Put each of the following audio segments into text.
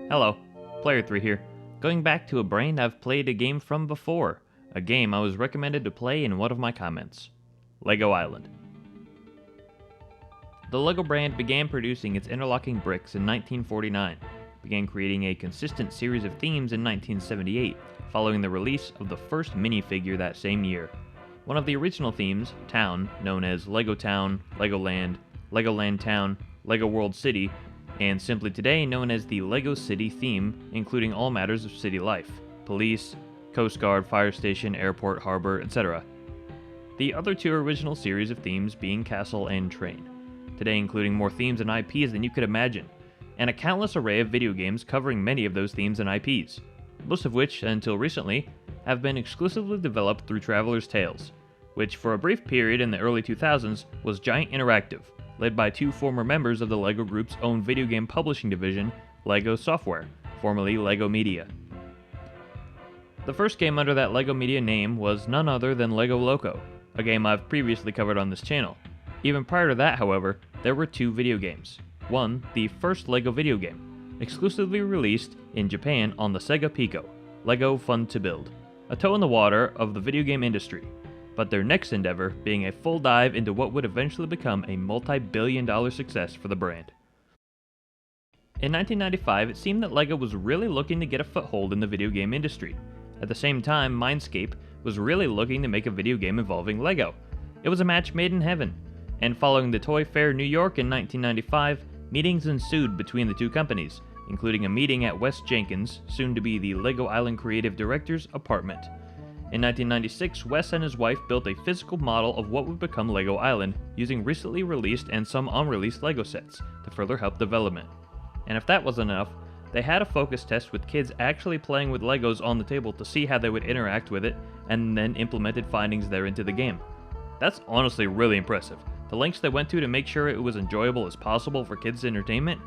Hello, Player 3 here. Going back to a brand I've played a game from before, a game I was recommended to play in one of my comments. LEGO Island. The LEGO brand began producing its interlocking bricks in 1949, began creating a consistent series of themes in 1978, following the release of the first minifigure that same year. One of the original themes, Town, known as LEGO Town, Legoland, Legoland Town, LEGO World City, and simply today known as the LEGO City theme, including all matters of city life: police, Coast Guard, fire station, airport, harbor, etc. The other two original series of themes being Castle and Train. Today including more themes and IPs than you could imagine, and a countless array of video games covering many of those themes and IPs, most of which, until recently, have been exclusively developed through Traveler's Tales, which for a brief period in the early 2000s was Giant Interactive, led by two former members of the LEGO Group's own video game publishing division, LEGO Software, formerly LEGO Media. The first game under that LEGO Media name was none other than LEGO Loco, a game I've previously covered on this channel. Even prior to that, however, there were two video games. One, the first LEGO video game, exclusively released in Japan on the Sega Pico, LEGO Fun to Build, a toe in the water of the video game industry, but their next endeavor being a full dive into what would eventually become a multi-billion-dollar success for the brand. In 1995, it seemed that LEGO was really looking to get a foothold in the video game industry. At the same time, Mindscape was really looking to make a video game involving LEGO. It was a match made in heaven, and following the Toy Fair New York in 1995, meetings ensued between the two companies, including a meeting at Wes Jenkins, soon to be the LEGO Island creative director's apartment. In 1996, Wes and his wife built a physical model of what would become LEGO Island using recently released and some unreleased LEGO sets to further help development. And if that wasn't enough, they had a focus test with kids actually playing with Legos on the table to see how they would interact with it, and then implemented findings there into the game. That's honestly really impressive. The lengths they went to make sure it was enjoyable as possible for kids' entertainment.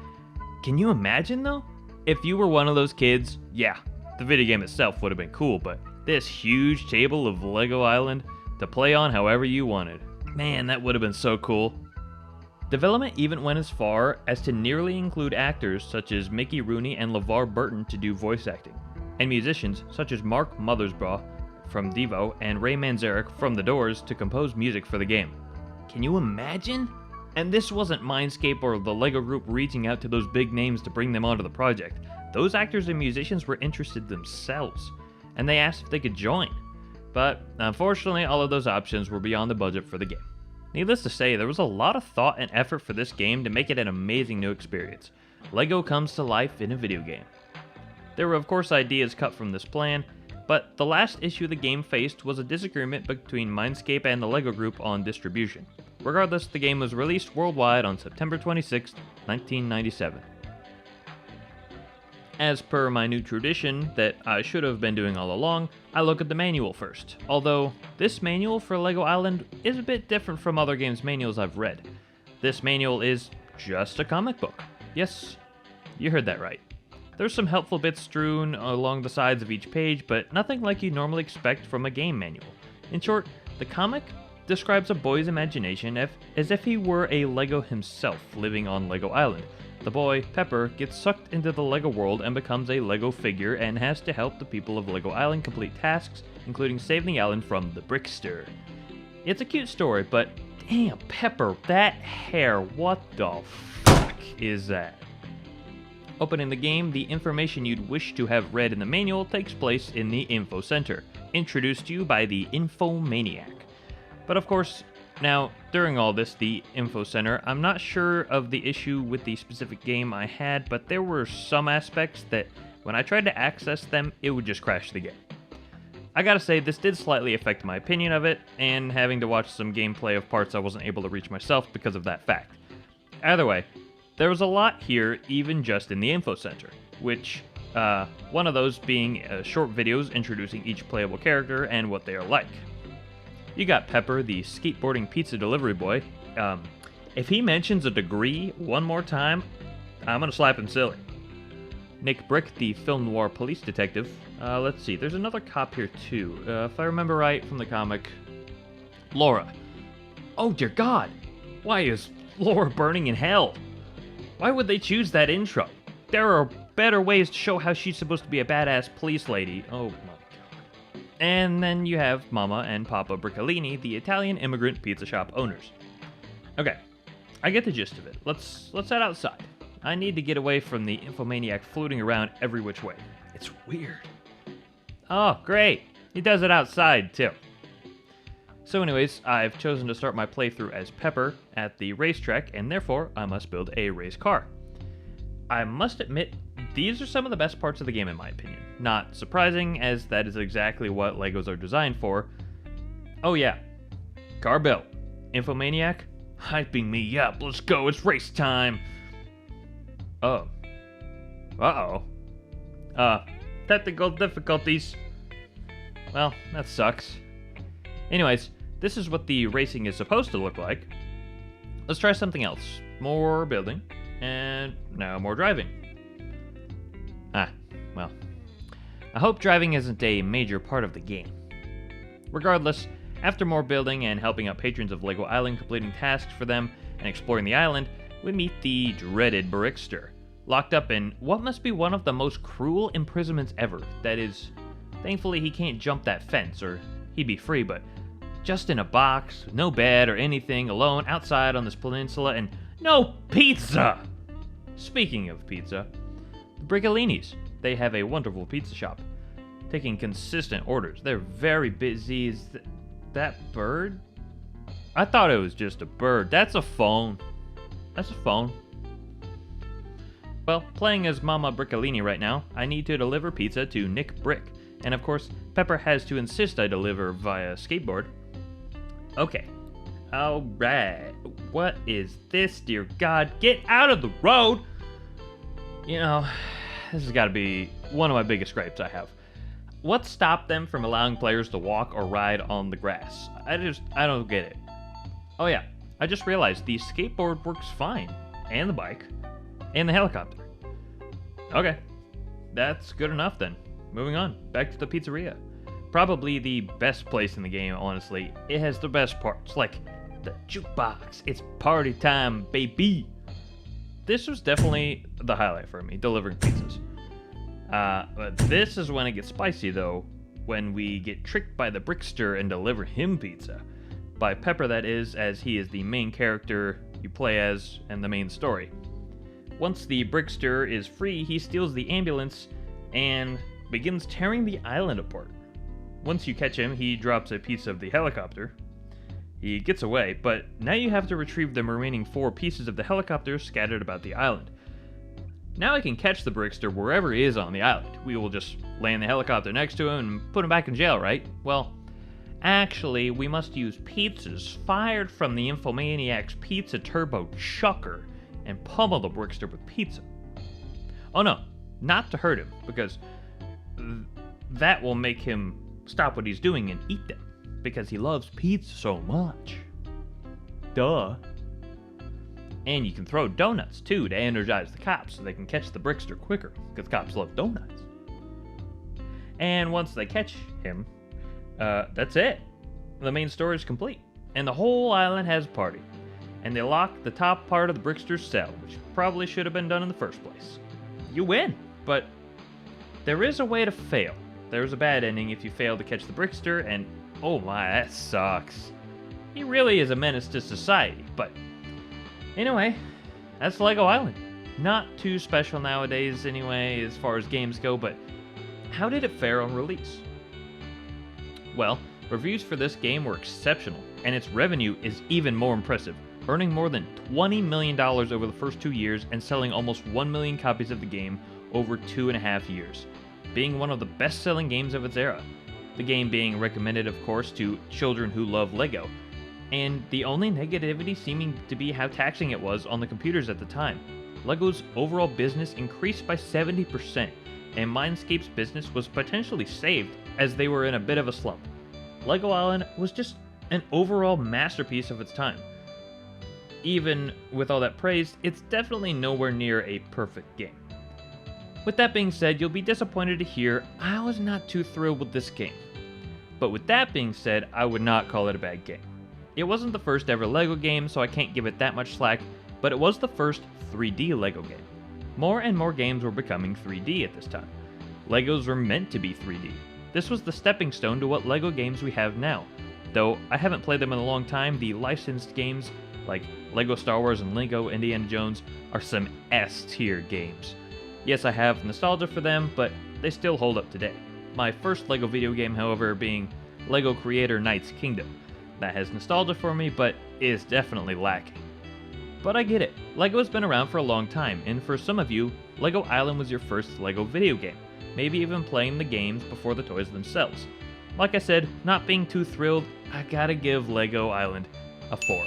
Can you imagine though? If you were one of those kids, yeah, the video game itself would have been cool, but this huge table of LEGO Island to play on however you wanted. Man, that would have been so cool. Development even went as far as to nearly include actors such as Mickey Rooney and LeVar Burton to do voice acting, and musicians such as Mark Mothersbaugh from Devo and Ray Manzarek from The Doors to compose music for the game. Can you imagine? And this wasn't Mindscape or the LEGO Group reaching out to those big names to bring them onto the project. Those actors and musicians were interested themselves, and they asked if they could join. But unfortunately, all of those options were beyond the budget for the game. Needless to say, there was a lot of thought and effort for this game to make it an amazing new experience. LEGO comes to life in a video game. There were of course ideas cut from this plan, but the last issue the game faced was a disagreement between Mindscape and the LEGO Group on distribution. Regardless, the game was released worldwide on September 26, 1997. As per my new tradition that I should have been doing all along, I look at the manual first. Although, this manual for LEGO Island is a bit different from other games' manuals I've read. This manual is just a comic book. Yes, you heard that right. There's some helpful bits strewn along the sides of each page, but nothing like you'd normally expect from a game manual. In short, the comic describes a boy's imagination as if he were a LEGO himself living on LEGO Island. The boy, Pepper, gets sucked into the LEGO world and becomes a LEGO figure and has to help the people of LEGO Island complete tasks, including saving the island from the Brickster. It's a cute story, but damn, Pepper, that hair, what the fuck is that? Opening the game, the information you'd wish to have read in the manual takes place in the Info Center, introduced to you by the Infomaniac. But of course, now, during all this, the Info Center, I'm not sure of the issue with the specific game I had, but there were some aspects that, when I tried to access them, it would just crash the game. I gotta say, this did slightly affect my opinion of it, and having to watch some gameplay of parts I wasn't able to reach myself because of that fact. Either way, there was a lot here, even just in the Info Center, which, one of those being short videos introducing each playable character and what they are like. You got Pepper, the skateboarding pizza delivery boy. If he mentions a degree one more time, I'm gonna slap him silly. Nick Brick, the film noir police detective. Let's see, there's another cop here too. If I remember right from the comic, Laura. Oh dear God, why is Laura burning in hell? Why would they choose that intro? There are better ways to show how she's supposed to be a badass police lady. Oh my god. And then you have Mama and Papa Briccolini, the Italian immigrant pizza shop owners. Okay, I get the gist of it. Let's head outside. I need to get away from the infomaniac floating around every which way. It's weird. Oh, great. He does it outside, too. So anyways, I've chosen to start my playthrough as Pepper at the racetrack, and therefore I must build a race car. I must admit, these are some of the best parts of the game in my opinion. Not surprising, as that is exactly what Legos are designed for. Oh yeah, car built. Infomaniac, hyping me up, let's go, it's race time! Oh. Uh-oh. Technical difficulties. Well, that sucks. Anyways, this is what the racing is supposed to look like. Let's try something else. More building, and now more driving. Well. I hope driving isn't a major part of the game. Regardless, after more building and helping out patrons of Lego Island completing tasks for them and exploring the island, we meet the dreaded Brickster, locked up in what must be one of the most cruel imprisonments ever. That is, thankfully he can't jump that fence, or he'd be free, but just in a box, no bed or anything, alone outside on this peninsula, and no pizza! Speaking of pizza, the Briccolinis, they have a wonderful pizza shop, taking consistent orders. They're very busy. Is that bird? I thought it was just a bird. That's a phone. That's a phone. Well, playing as Mama Briccolini right now, I need to deliver pizza to Nick Brick. And of course, Pepper has to insist I deliver via skateboard. Okay. Alright. What is this, dear God? Get out of the road! You know, this has got to be one of my biggest gripes I have. What stopped them from allowing players to walk or ride on the grass? I don't get it. Oh yeah, I just realized the skateboard works fine. And the bike. And the helicopter. Okay. That's good enough then. Moving on. Back to the pizzeria. Probably the best place in the game, honestly. It has the best parts, like the jukebox. It's party time, baby. This was definitely the highlight for me, delivering pizzas. But this is when it gets spicy, though, when we get tricked by the Brickster and deliver him pizza. By Pepper, that is, as he is the main character you play as and the main story. Once the Brickster is free, he steals the ambulance and begins tearing the island apart. Once you catch him, he drops a piece of the helicopter. He gets away, but now you have to retrieve the remaining 4 pieces of the helicopter scattered about the island. Now I can catch the Brickster wherever he is on the island. We will just land the helicopter next to him and put him back in jail, right? Well, actually, we must use pizzas fired from the Infomaniac's pizza turbo chucker and pummel the Brickster with pizza. Oh no, not to hurt him, because that will make him stop what he's doing and eat them, because he loves pizza so much. Duh. And you can throw donuts too to energize the cops so they can catch the Brickster quicker, because cops love donuts. And once they catch him, that's it. The main story is complete, and the whole island has a party. And they lock the top part of the Brickster's cell, which probably should have been done in the first place. You win, but there is a way to fail. There's a bad ending if you fail to catch the Brickster, and oh my, that sucks. He really is a menace to society, but anyway, that's Lego Island. Not too special nowadays anyway, as far as games go, but how did it fare on release? Well, reviews for this game were exceptional, and its revenue is even more impressive, earning more than $20 million over the first 2 years and selling almost 1 million copies of the game over 2.5 years, being one of the best-selling games of its era. The game being recommended, of course, to children who love Lego, and the only negativity seeming to be how taxing it was on the computers at the time. Lego's overall business increased by 70%, and Mindscape's business was potentially saved as they were in a bit of a slump. Lego Island was just an overall masterpiece of its time. Even with all that praise, it's definitely nowhere near a perfect game. With that being said, you'll be disappointed to hear I was not too thrilled with this game. But with that being said, I would not call it a bad game. It wasn't the first ever LEGO game, so I can't give it that much slack, but it was the first 3D LEGO game. More and more games were becoming 3D at this time. Legos were meant to be 3D. This was the stepping stone to what LEGO games we have now. Though I haven't played them in a long time, the licensed games like LEGO Star Wars and LEGO Indiana Jones are some S-tier games. Yes, I have nostalgia for them, but they still hold up today. My first LEGO video game, however, being LEGO Creator Knight's Kingdom. That has nostalgia for me, but is definitely lacking. But I get it. LEGO has been around for a long time, and for some of you, LEGO Island was your first LEGO video game, maybe even playing the games before the toys themselves. Like I said, not being too thrilled, I gotta give LEGO Island a 4.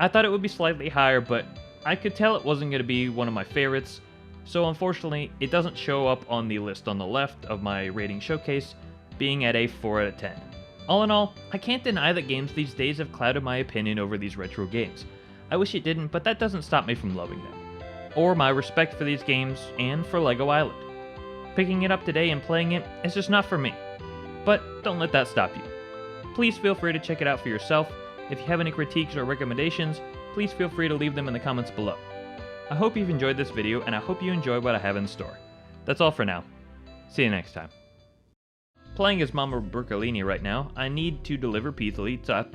I thought it would be slightly higher, but I could tell it wasn't going to be one of my favorites, so unfortunately it doesn't show up on the list on the left of my rating showcase, being at a 4 out of 10. All in all, I can't deny that games these days have clouded my opinion over these retro games. I wish it didn't, but that doesn't stop me from loving them, or my respect for these games and for LEGO Island. Picking it up today and playing it is just not for me. But don't let that stop you. Please feel free to check it out for yourself. If you have any critiques or recommendations, please feel free to leave them in the comments below. I hope you've enjoyed this video, and I hope you enjoy what I have in store. That's all for now. See you next time. Playing as Mama Briccolini right now, I need to deliver pizza.